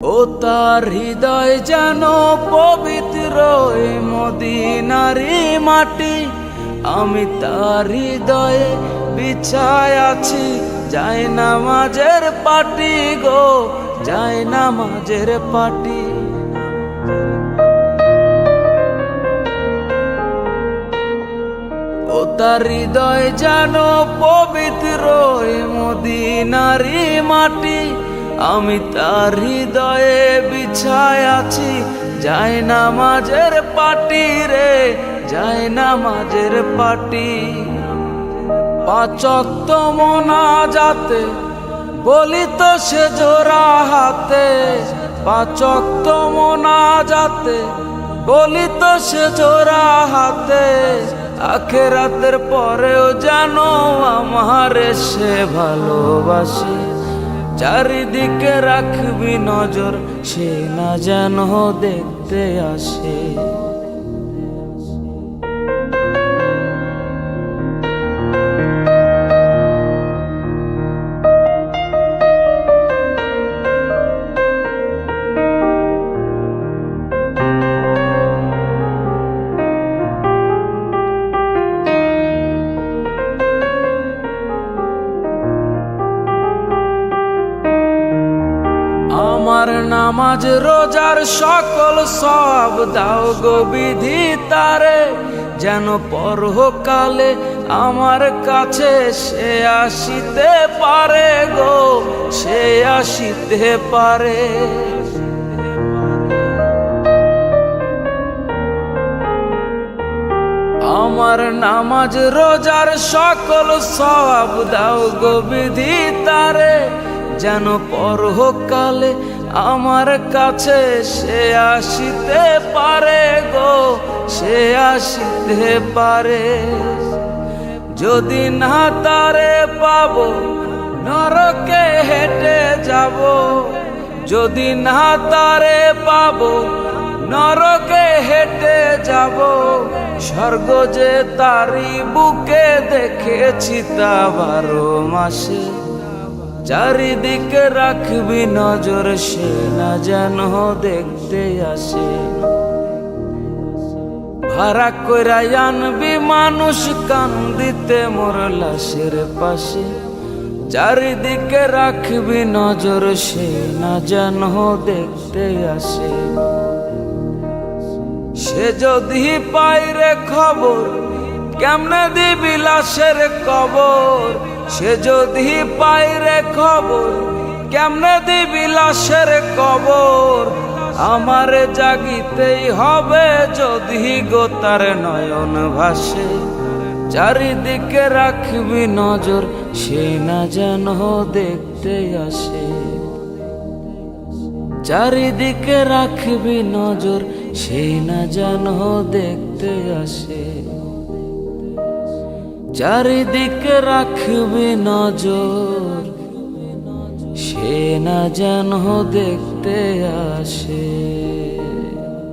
ও তার হৃদয় যেন পবিত্র এ মদিনারি মাটি, আমি তার হৃদয়ে বিছায় আছি যায় নামাজের পাটি গো, যায় নামাজের পাটি। ও তার হৃদয় যেন পবিত্র এ মদিনারি মাটি, আমি তার হৃদয়ে বিছায় আছি যায় নামাজের পাটি রে, যায় নামাজের পাটি। পাঁচ ওয়াক্ত মোনাজাতে বলি তো সে জোড়া হাতে, পাঁচ ওয়াক্ত মোনাজাতে বলি তো সে জোড়া হাতে, আখিরাতের পরেও জানো আমারে সে ভালোবাসে। চারিদিকে রাখবি নজর সে না যেন দেখতে আসে। আমার নামাজ রোজার সকল সব দাও গো বিধি তারে, যেন পরকালে আমার কাছে সে আসিতে পারে গো, সে আসিতে পারে। আমার নামাজ রোজার সকল সব দাও গো বিধি তারে, যেন পরকালে আমার কাছে সে আসিতে পারে গো, সে আসিতে পারে। যদি না তারে পাবো নরকে হেঁটে যাব, যদি না তারে পাবো নরকে হেঁটে যাব, স্বর্গ যে তারি বুকে দেখেছি তা 12 মাসে। চারিদিকে রাখবি নজর সে না যেন দেখতে আসে। ভাড়া কইরা আনবি মানুষ কান্দিতে মোর লাশের পাশে, চারিদিকে রাখবি নজর সে না যেন দেখতে আসে। সে যদি পায় রে খবর কেমনে দিবি লাশের কবর, সে যদি পায় রে খবর কেমনে দিবি লাশের কবর। আমারে জাগিতেই হবে যদি গো তার নয়ন ভাসে, চারিদিকে রাখবি নজর সে না যেন দেখতে আসে। চারিদিকে রাখবি নজর সে না যেন দেখতে আসে। চারিদিকে রাখবি নজর সে না যেন দেখতে আসে।